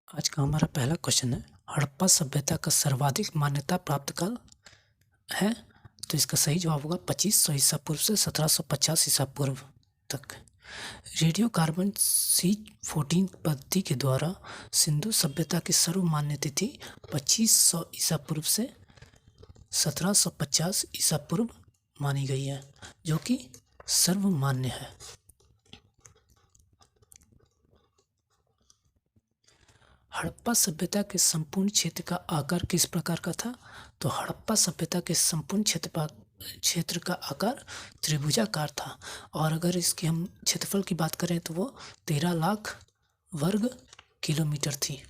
आज का हमारा पहला क्वेश्चन है, हड़प्पा सभ्यता का सर्वाधिक मान्यता प्राप्त काल है। तो इसका सही जवाब होगा 2500 ईसा पूर्व से 1750 ईसा पूर्व तक। रेडियो कार्बन C14 पद्धति के द्वारा सिंधु सभ्यता की सर्वमान्य तिथि 2500 ईसा पूर्व से 1750 ईसा पूर्व मानी गई है, जो कि सर्वमान्य है। हड़प्पा सभ्यता के संपूर्ण क्षेत्र का आकार किस प्रकार का था? तो हड़प्पा सभ्यता के संपूर्ण क्षेत्र का आकार त्रिभुजाकार था, और अगर इसके हम क्षेत्रफल की बात करें तो वो 13 लाख वर्ग किलोमीटर थी।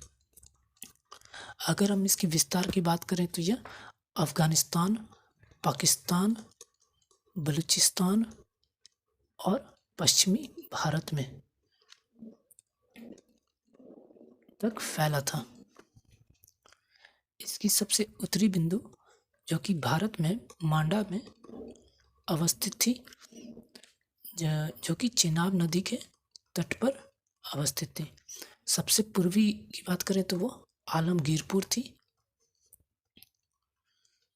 अगर हम इसकी विस्तार की बात करें तो यह अफगानिस्तान, पाकिस्तान, बलूचिस्तान और पश्चिमी भारत में तक फैला था। इसकी सबसे उत्तरी बिंदु, जो कि भारत में मांडा में अवस्थित थी, जो कि चेनाब नदी के तट पर अवस्थित थी। सबसे पूर्वी की बात करें तो वो आलमगीरपुर थी,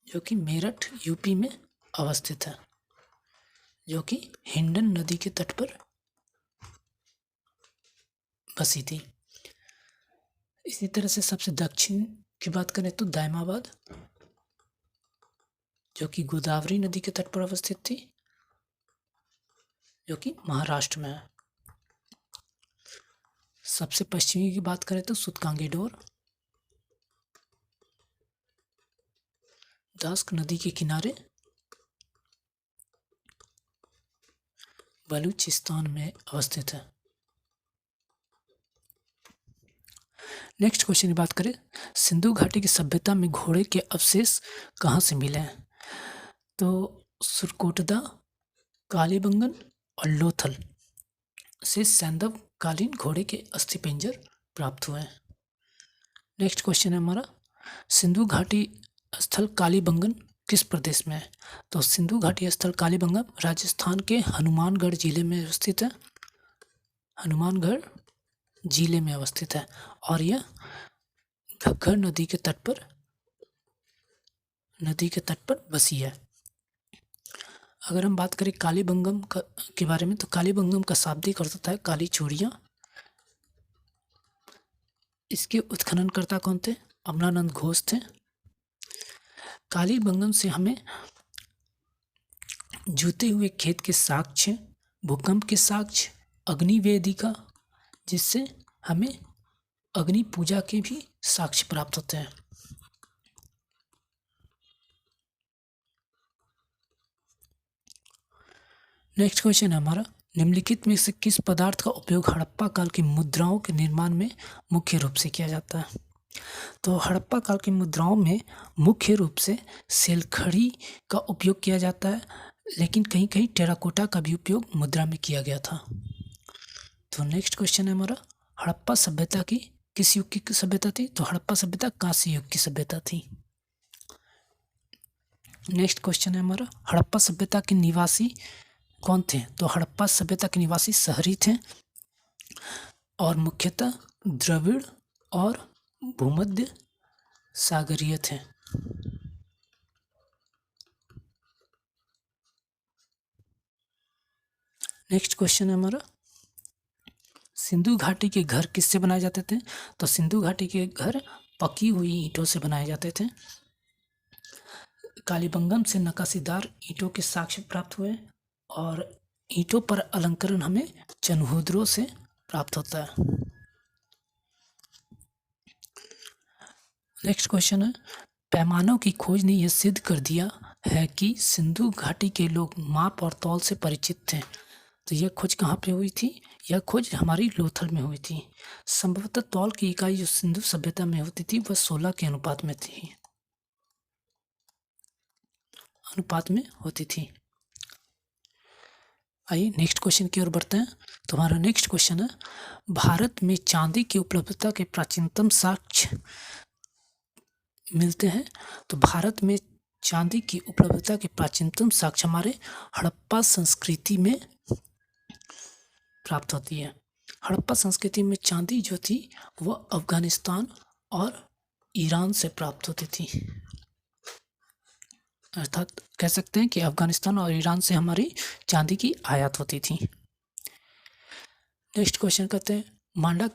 जो कि मेरठ यूपी में अवस्थित है, जो कि हिंडन नदी के तट पर बसी थी। इसी तरह से सबसे दक्षिण की बात करें तो दायमाबाद, जो कि गोदावरी नदी के तट पर अवस्थित थी, जो कि महाराष्ट्र में है। सबसे पश्चिमी की बात करें तो सूतकांगेडोर, दास्क नदी के किनारे बलूचिस्तान में अवस्थित है। नेक्स्ट क्वेश्चन की बात करें, सिंधु घाटी की सभ्यता में घोड़े के अवशेष कहाँ से मिले हैं? तो सुरकोटदा, कालीबंगन और लोथल से सैंधव कालीन घोड़े के अस्थिपंजर प्राप्त हुए हैं। नेक्स्ट क्वेश्चन है हमारा, सिंधु घाटी स्थल कालीबंगन किस प्रदेश में है? तो सिंधु घाटी स्थल कालीबंगन राजस्थान के हनुमानगढ़ जिले में स्थित है। हनुमानगढ़ जिले में अवस्थित है, और यह घग्गर नदी के तट पर बसी है। अगर हम बात करें कालीबंगम के बारे में, तो कालीबंगम का शाब्दिक अर्थ होता है काली चूड़ियाँ। इसके उत्खननकर्ता कौन थे? अमलानंद घोष थे। कालीबंगम से हमें जूते हुए खेत के साक्ष्य, भूकंप के साक्ष्य, अग्नि वेदिका, जिससे हमें अग्नि पूजा के भी साक्ष्य प्राप्त होते हैं। नेक्स्ट क्वेश्चन है हमारा, निम्नलिखित में से किस पदार्थ का उपयोग हड़प्पा काल की मुद्राओं के निर्माण में मुख्य रूप से किया जाता है? तो हड़प्पा काल की मुद्राओं में मुख्य रूप से सेलखड़ी का उपयोग किया जाता है, लेकिन कहीं कहीं टेराकोटा का भी उपयोग मुद्रा में किया गया था। तो नेक्स्ट क्वेश्चन है हमारा, हड़प्पा सभ्यता की किस युग की सभ्यता थी? तो हड़प्पा सभ्यता कांस्य युग की सभ्यता थी। नेक्स्ट क्वेश्चन है हमारा, हड़प्पा सभ्यता के निवासी कौन थे? तो हड़प्पा सभ्यता के निवासी शहरी थे, और मुख्यतः द्रविड़ और भूमध्य सागरीय थे। नेक्स्ट क्वेश्चन है हमारा, सिंधु घाटी के घर किससे बनाए जाते थे? तो सिंधु घाटी के घर पकी हुई ईंटों से बनाए जाते थे। कालीबंगम से नक्काशीदार ईंटों के साक्ष्य प्राप्त हुए, और ईंटों पर अलंकरण हमें चनहूद्रों से प्राप्त होता है। नेक्स्ट क्वेश्चन है, पैमानों की खोज ने यह सिद्ध कर दिया है कि सिंधु घाटी के लोग माप और तौल से परिचित थे। तो यह खोज कहाँ पे हुई थी? यह खोज हमारी लोथल में हुई थी। संभवतः तौल की इकाई जो सिंधु सभ्यता में होती थी वह 16 के अनुपात में होती थी। आइए नेक्स्ट क्वेश्चन की ओर बढ़ते हैं। तो हमारा नेक्स्ट क्वेश्चन है, भारत में चांदी की उपलब्धता के प्राचीनतम साक्ष्य मिलते हैं। तो भारत में चांदी की उपलब्धता के प्राचीनतम साक्ष्य हमारे हड़प्पा संस्कृति में प्राप्त होती है। हड़प्पा संस्कृति में चांदी जो थी वह अफगानिस्तान और ईरान से प्राप्त होती थी, अर्थात कह सकते हैं कि अफगानिस्तान और ईरान से हमारी चांदी की आयात होती थी। नेक्स्ट क्वेश्चन करते हैं, मांडा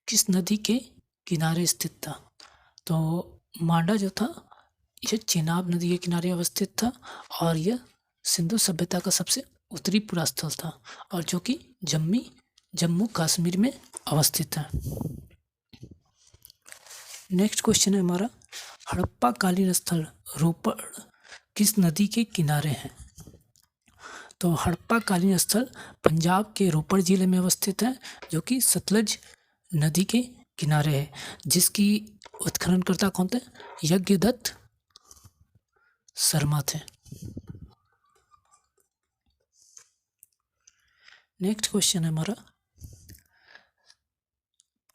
किस नदी के किनारे स्थित था? तो मांडा जो था यह चेनाब नदी के किनारे अवस्थित था और यह सिंधु सभ्यता का सबसे उत्तरी पूरा स्थल था और जो कि जम्मू कश्मीर में अवस्थित है। नेक्स्ट क्वेश्चन है हमारा, हड़प्पा कालीन स्थल रोपड़ किस नदी के किनारे हैं? तो हड़प्पा कालीन स्थल पंजाब के रोपड़ जिले में अवस्थित है जो कि सतलज नदी के किनारे है, जिसकी उत्खननकर्ता कौन थे? यज्ञदत्त शर्मा थे। नेक्स्ट क्वेश्चन है हमारा,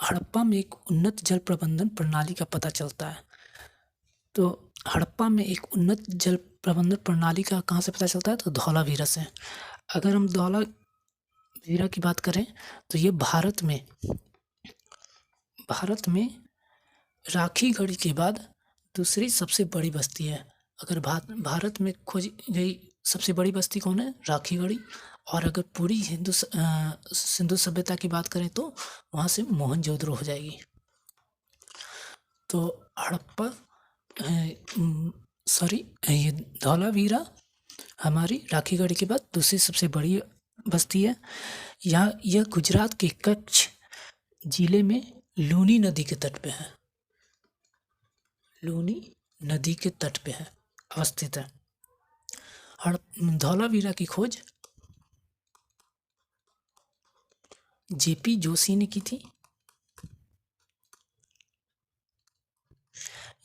हड़प्पा में एक उन्नत जल प्रबंधन प्रणाली का पता चलता है। तो हड़प्पा में एक उन्नत जल प्रबंधन प्रणाली का कहाँ से पता चलता है? तो धौलावीरा से। अगर हम धौलावीरा की बात करें तो ये भारत में राखी गढ़ी के बाद दूसरी सबसे बड़ी बस्ती है। अगर भारत में खोजी गई सबसे बड़ी बस्ती कौन है? राखी गढ़ी। और अगर पूरी सिंधु सभ्यता की बात करें तो वहाँ से मोहनजोदड़ो हो जाएगी। तो हड़प्पा ये धौलावीरा हमारी राखी गढ़ी के बाद दूसरी सबसे बड़ी बस्ती है। यह गुजरात के कच्छ जिले में लूनी नदी के तट पे है। लूनी नदी के तट पे है अवस्थित है। धौलावीरा की खोज जेपी जोशी ने की थी।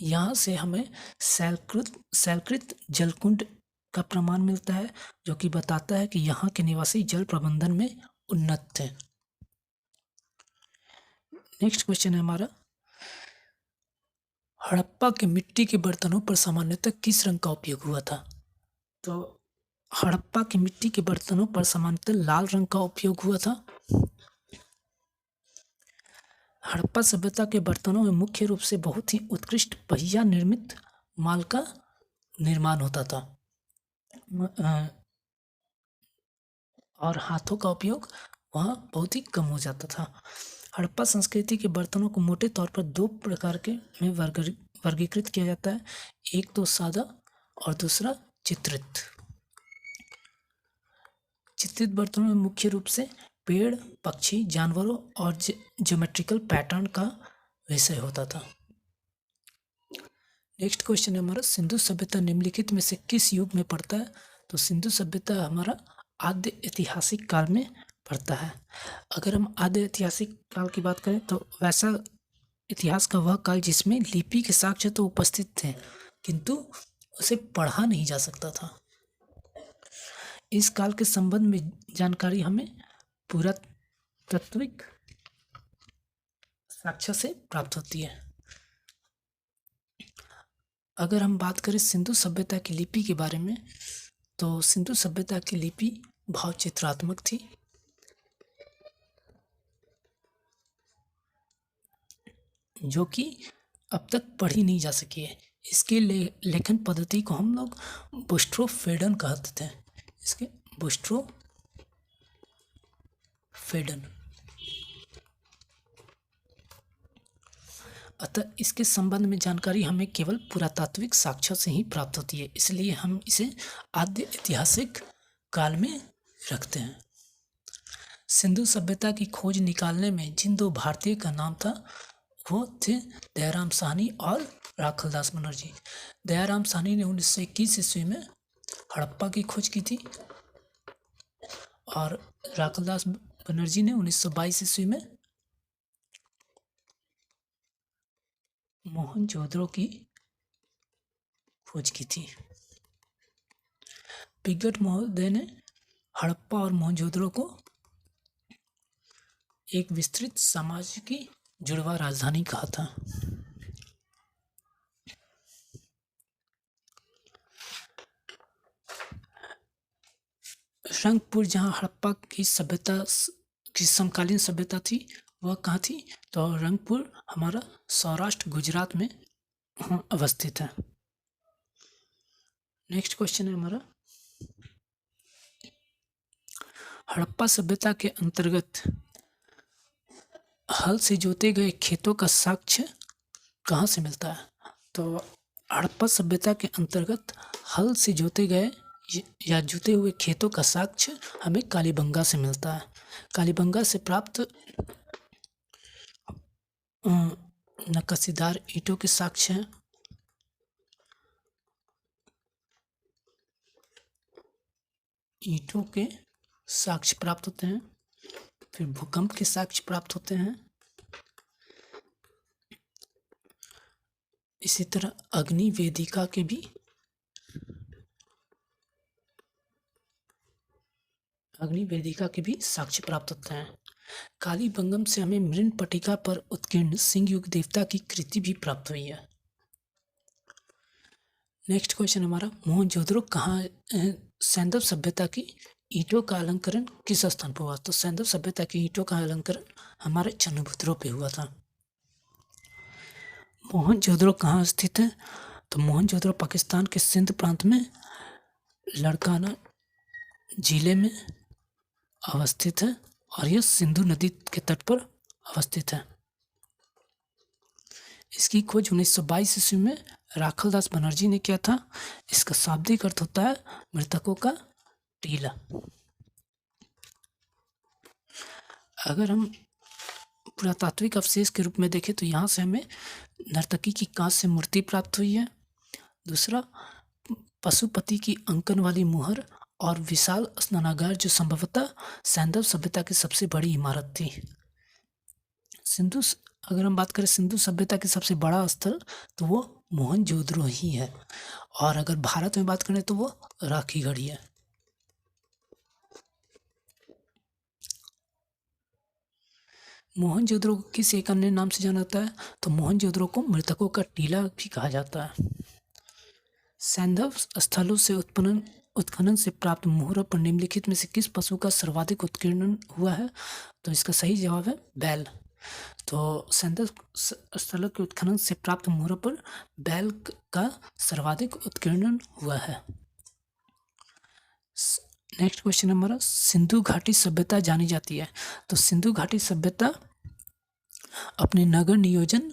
यहाँ से हमें सैलकृत जलकुंड का प्रमाण मिलता है जो कि बताता है कि यहाँ के निवासी जल प्रबंधन में उन्नत थे। नेक्स्ट क्वेश्चन है हमारा, हड़प्पा के मिट्टी के बर्तनों पर सामान्यतः किस रंग का उपयोग हुआ था? तो हड़प्पा के मिट्टी के बर्तनों पर सामान्यतः लाल रंग का उपयोग हुआ था। हड़प्पा सभ्यता के बर्तनों में मुख्य रूप से बहुत ही उत्कृष्ट पहिया निर्मित माल का निर्माण होता था और हाथों का उपयोग वहाँ बहुत ही कम हो जाता था। हड़प्पा संस्कृति के बर्तनों को मोटे तौर पर दो प्रकार के में वर्गीकृत किया जाता है, एक तो सादा और दूसरा चित्रित। चित्रित बर्तनों में मुख्य रूप से पेड़, पक्षी, जानवरों और ज्योमेट्रिकल पैटर्न का विषय होता था। नेक्स्ट क्वेश्चन है हमारा, सिंधु सभ्यता निम्नलिखित में से किस युग में पड़ता है? तो सिंधु सभ्यता हमारा आद्य ऐतिहासिक काल में पड़ता है। अगर हम आद्य ऐतिहासिक काल की बात करें तो वैसा इतिहास का वह काल जिसमें लिपि के साक्ष्य तो उपस्थित थे किंतु उसे पढ़ा नहीं जा सकता था। इस काल के संबंध में जानकारी हमें पुरातात्विक साक्ष्य से प्राप्त होती है। अगर हम बात करें सिंधु सभ्यता की लिपि के बारे में तो सिंधु सभ्यता की लिपि भावचित्रात्मक थी, जो कि अब तक पढ़ी नहीं जा सकी है। इसके लेखन पद्धति को हम लोग बुस्ट्रोफेडन कहते थे। इसके बुस्ट्रोफेडन। अतः इसके संबंध में जानकारी हमें केवल पुरातात्विक साक्ष्य से ही प्राप्त होती है, इसलिए हम इसे आद्य ऐतिहासिक काल में रखते हैं। सिंधु सभ्यता की खोज निकालने में जिन दो भारतीय का नाम था वो थे दयाराम साहनी और राखलदास बनर्जी। दयाराम साहनी ने 1921 ईस्वी में हड़प्पा की खोज की थी और राखलदास बनर्जी ने 1922 ईस्वी में मोहनजोदड़ो की खोज की थी। पिगट महोदय ने हड़प्पा और मोहनजोदड़ो को एक विस्तृत सामाजिक जुड़वा राजधानी कहा था। रंगपुर, जहाँ हड़प्पा की सभ्यता की समकालीन सभ्यता थी वह कहाँ थी? तो रंगपुर हमारा सौराष्ट्र गुजरात में अवस्थित है। नेक्स्ट क्वेश्चन है हमारा, हड़प्पा सभ्यता के अंतर्गत हल से जोते गए खेतों का साक्ष्य कहाँ से मिलता है? तो हड़प्पा सभ्यता के अंतर्गत हल से जोते गए या जुते हुए खेतों का साक्ष्य हमें कालीबंगा से मिलता है। कालीबंगा से प्राप्त नक्काशीदार ईंटों के साक्ष्य हैं। ईंटों के साक्ष्य प्राप्त होते हैं, फिर भूकंप के साक्ष्य प्राप्त होते हैं, इसी तरह अग्नि वेदिका के भी साक्ष्य प्राप्त होते हैं। कालीबंगम से हमें मृण पट्टिका पर उत्कीर्ण सिंह युग देवता की कृति भी प्राप्त हुई है। नेक्स्ट क्वेश्चन हमारा, मोहनजोदड़ो कहाँ सैंधव सभ्यता की ईंटों का अलंकरण किस स्थान पर हुआ? तो सैंधव सभ्यता की ईंटों का अलंकरण हमारे चंद्रभुत्रो पे हुआ था। मोहनजोदड़ो कहाँ स्थित है? तो मोहनजोदड़ो पाकिस्तान के सिंध प्रांत में लड़काना जिले में अवस्थित है और यह सिंधु नदी के तट पर अवस्थित है। इसकी खोज 1922 ईस्वी में राखलदास बनर्जी ने किया था। इसका शाब्दिक अर्थ होता है मृतकों का टीला। अगर हम पुरातात्विक अवशेष के रूप में देखें तो यहाँ से हमें नर्तकी की कांस्य मूर्ति प्राप्त हुई है। दूसरा, पशुपति की अंकन वाली मुहर और विशाल स्नानागार जो संभवतः सैंधव सभ्यता की सबसे बड़ी इमारत थी। अगर हम बात करें सिंधु सभ्यता की सबसे बड़ा स्थल तो वो मोहनजोदड़ो ही है, और अगर भारत में बात करें तो वो राखीगढ़ी है। मोहनजोदड़ो को किस एक अन्य नाम से जाना जाता है? तो मोहनजोदड़ो को मृतकों का टीला भी कहा जाता है। सैंधव स्थलों से उत्खनन से प्राप्त मुहरों पर निम्नलिखित में से किस पशु का सर्वाधिक उत्कीर्णन हुआ है? तो इसका सही जवाब है बैल। तो सैंधव स्थलों के उत्खनन से प्राप्त मुहरों पर बैल का सर्वाधिक उत्कीर्णन हुआ है। नेक्स्ट क्वेश्चन हमारा, सिंधु घाटी सभ्यता जानी जाती है। तो सिंधु घाटी सभ्यता अपने नगर नियोजन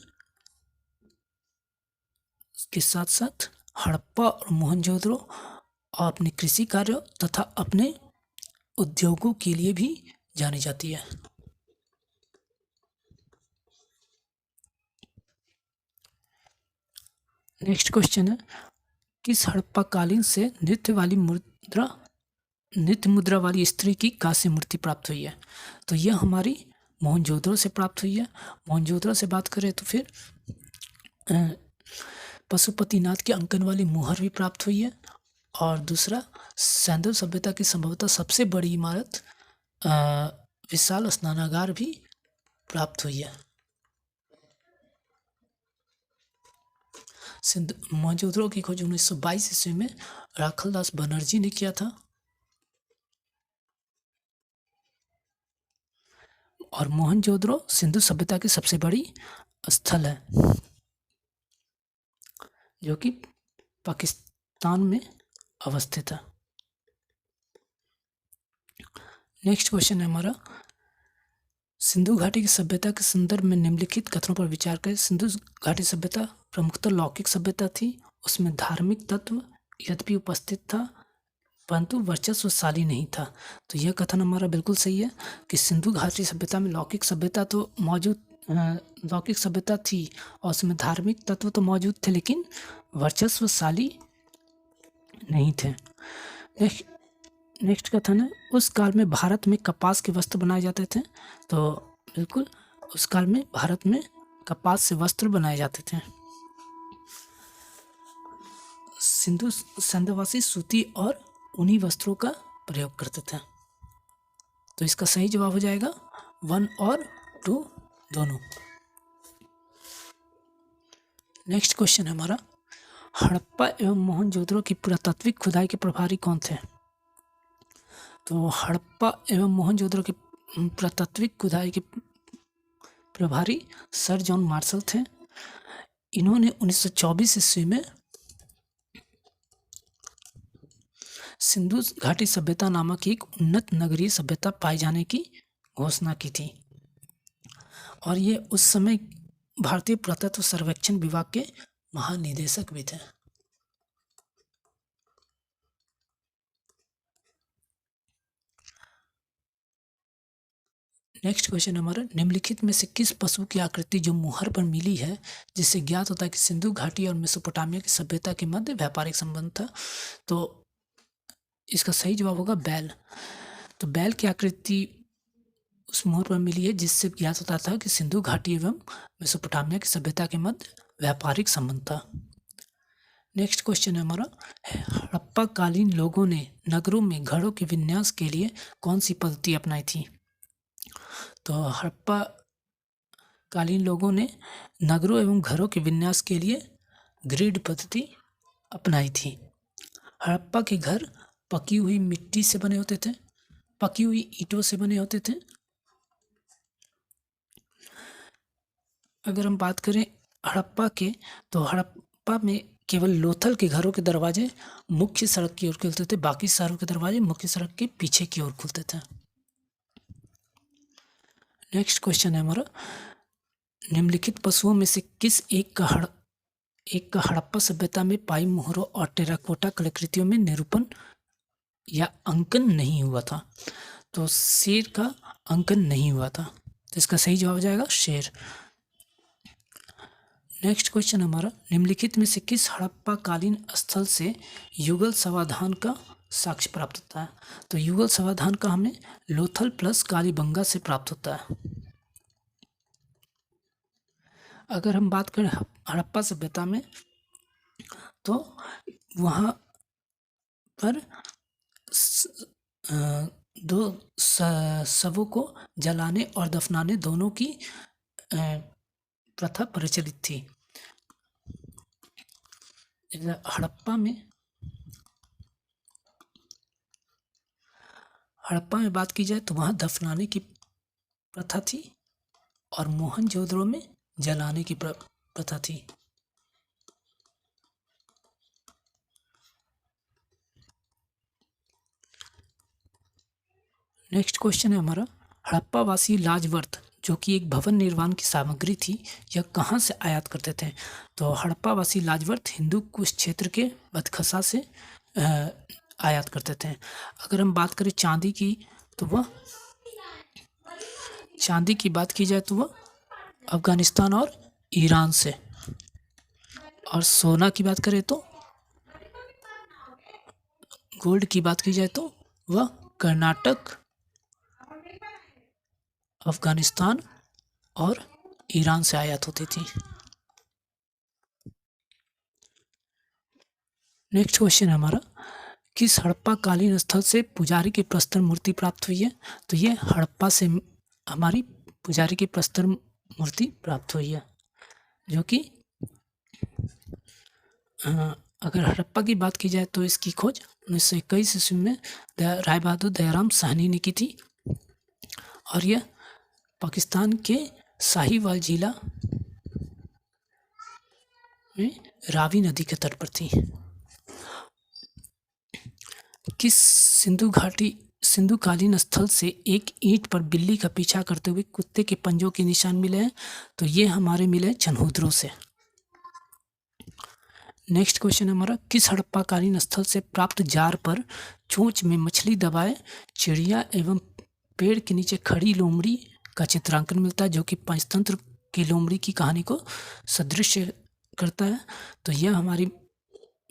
के साथ साथ हड़प्पा और मोहनजोदड़ो और अपने कृषि कार्यों तथा अपने उद्योगों के लिए भी जानी जाती है। नेक्स्ट क्वेश्चन है, किस हड़प्पा कालीन से नृत्य मुद्रा वाली स्त्री की कांस्य मूर्ति प्राप्त हुई है? तो यह हमारी मोहनजोदड़ो से प्राप्त हुई है। मोहनजोदड़ो से बात करें तो फिर पशुपतिनाथ की अंकन वाली मुहर भी प्राप्त हुई है, और दूसरा सैंधव सभ्यता की संभवतः सबसे बड़ी इमारत विशाल स्नानागार भी प्राप्त हुई है। मोहनजोदड़ो की खोज 1922 ईस्वी में राखलदास बनर्जी ने किया था, और मोहनजोदड़ो सिंधु सभ्यता की सबसे बड़ी स्थल है जो कि पाकिस्तान में अवस्थित है। नेक्स्ट क्वेश्चन है हमारा, सिंधु घाटी की सभ्यता के संदर्भ में निम्नलिखित कथनों पर विचार करें। सिंधु घाटी सभ्यता प्रमुखतः लौकिक सभ्यता थी, उसमें धार्मिक तत्व यद्यपि उपस्थित था परंतु वर्चस्वशाली नहीं था। तो यह कथन हमारा बिल्कुल सही है कि सिंधु घाटी सभ्यता में लौकिक सभ्यता थी और उसमें धार्मिक तत्व तो मौजूद थे लेकिन वर्चस्वशाली नहीं थे। नेक्स्ट कथन है, उस काल में भारत में कपास के वस्त्र बनाए जाते थे। तो बिल्कुल उस काल में भारत में कपास से वस्त्र बनाए जाते थे। सिंधुवासी सूती और ऊनी वस्त्रों का प्रयोग करते थे। तो इसका सही जवाब हो जाएगा 1 और 2 दोनों। नेक्स्ट क्वेश्चन है हमारा, हड़प्पा एवं मोहनजोदड़ो की पुरातात्विक खुदाई के प्रभारी कौन थे? तो हड़प्पा एवं मोहनजोदड़ो की पुरातात्विक खुदाई के प्रभारी सर जॉन मार्शल थे। इन्होंने 1924 ईस्वी में सिंधु घाटी सभ्यता नामक एक उन्नत नगरीय सभ्यता पाए जाने की घोषणा की थी और ये उस समय भारतीय पुरातत्व सर्वेक्षण विभाग के महानिदेशक भी थे। नेक्स्ट क्वेश्चन हमारा, निम्नलिखित में से किस पशु की आकृति जो मुहर पर मिली है जिससे ज्ञात होता है कि सिंधु घाटी और मेसोपोटामिया की सभ्यता के मध्य व्यापारिक संबंध था? तो इसका सही जवाब होगा बैल। तो बैल की आकृति उस मुहर पर मिली है जिससे ज्ञात होता था कि सिंधु घाटी एवं मेसोपोटामिया की सभ्यता के मध्य व्यापारिक संबंध था। नेक्स्ट क्वेश्चन है हमारा, हड़प्पा कालीन लोगों ने नगरों में घरों के विन्यास के लिए कौन सी पद्धति अपनाई थी? तो हड़प्पा कालीन लोगों ने नगरों एवं घरों के विन्यास के लिए ग्रिड पद्धति अपनाई थी। हड़प्पा के घर पकी हुई मिट्टी से बने होते थे, पकी हुई ईंटों से बने होते थे। अगर हम बात करें हड़प्पा के, तो हड़प्पा में केवल लोथल के घरों के दरवाजे मुख्य सड़क की ओर खुलते थे, बाकी सारों के दरवाजे मुख्य सड़क के पीछे की ओर खुलते थे। नेक्स्ट क्वेश्चन है हमारा, निम्नलिखित पशुओं में से किस एक का हड़प्पा सभ्यता में पाई मोहरों और टेराकोटा कलाकृतियों में निरूपण या अंकन नहीं हुआ था? तो शेर का अंकन नहीं हुआ था, तो इसका सही जवाब हो जाएगा शेर। नेक्स्ट क्वेश्चन हमारा, निम्नलिखित में से किस हड़प्पा कालीन स्थल से युगल समाधान का साक्ष्य प्राप्त होता है? तो युगल समाधान का हमें लोथल प्लस कालीबंगा से प्राप्त होता है। अगर हम बात करें हड़प्पा सभ्यता में, तो वहाँ पर दो शवों को जलाने और दफनाने दोनों की प्रथा प्रचलित थी। हड़प्पा में बात की जाए तो वहाँ दफनाने की प्रथा थी और मोहनजोदड़ो में जलाने की प्रथा थी। नेक्स्ट क्वेश्चन है हमारा, हड़प्पावासी लाजवर्थ जो कि एक भवन निर्माण की सामग्री थी, यह कहाँ से आयात करते थे? तो हड़प्पावासी लाजवर्थ हिंदू कुश क्षेत्र के बदखसा से आयात करते थे। अगर हम बात करें चांदी की, तो वह चांदी की बात की जाए तो वह अफगानिस्तान और ईरान से, और सोना की बात करें तो गोल्ड की बात की जाए तो वह कर्नाटक, अफगानिस्तान और ईरान से आयात होती थी। नेक्स्ट क्वेश्चन है हमारा, किस हड़प्पा कालीन स्थल से पुजारी की प्रस्तर मूर्ति प्राप्त हुई है? तो ये हड़प्पा से हमारी पुजारी की प्रस्तर मूर्ति प्राप्त हुई है, जो कि अगर हड़प्पा की बात की जाए तो इसकी खोज 1921 ईस्वी में राय बहादुर दयाराम साहनी ने की थी और यह पाकिस्तान के साहिवाल जिला में रावी नदी के तट पर थी। किस सिंधु कालीन स्थल से एक ईंट पर बिल्ली का पीछा करते हुए कुत्ते के पंजों के निशान मिले हैं? तो ये हमारे मिले चनहूद्रों से। नेक्स्ट क्वेश्चन हमारा, किस हड़प्पा कालीन स्थल से प्राप्त जार पर चोंच में मछली दबाए चिड़िया एवं पेड़ के नीचे खड़ी लोमड़ी का चित्रांकन मिलता है, जो कि पंचतंत्र की लोमड़ी की कहानी को सदृश करता है? तो यह हमारी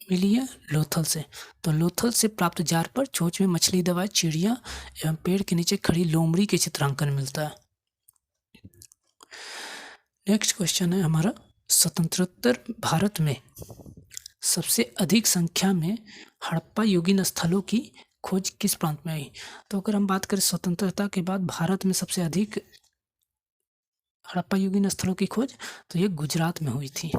मिली है लोथल से। तो लोथल से प्राप्त जार पर चोंच में मछली दबाए चिड़िया एवं पेड़ के नीचे खड़ी लोमड़ी के चित्रांकन मिलता है। नेक्स्ट क्वेश्चन है हमारा, स्वतंत्रोत्तर भारत में सबसे अधिक संख्या में हड़प्पा युगीन स्थलों की खोज किस प्रांत में हुई? तो अगर हम बात करें स्वतंत्रता के बाद भारत में सबसे अधिक हड़प्पा युगीन स्थलों की खोज, तो ये गुजरात में हुई थी।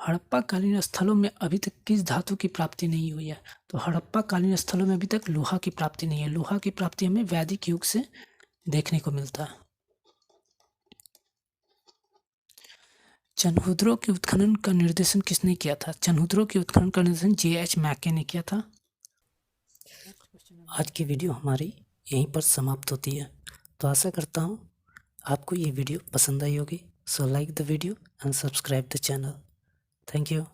हड़प्पा कालीन स्थलों में अभी तक किस धातु की प्राप्ति नहीं हुई है? तो हड़प्पा कालीन स्थलों में अभी तक लोहा की प्राप्ति नहीं है। लोहा की प्राप्ति हमें वैदिक युग से देखने को मिलता है। चनहूद्रों के उत्खनन का निर्देशन किसने किया था? चनहूद्रों के उत्खनन का निर्देशन J.H. मैके ने किया था। आज की वीडियो हमारी यहीं पर समाप्त होती है। तो आशा करता हूँ आपको ये वीडियो पसंद आई होगी। So like the video and subscribe the channel. Thank you.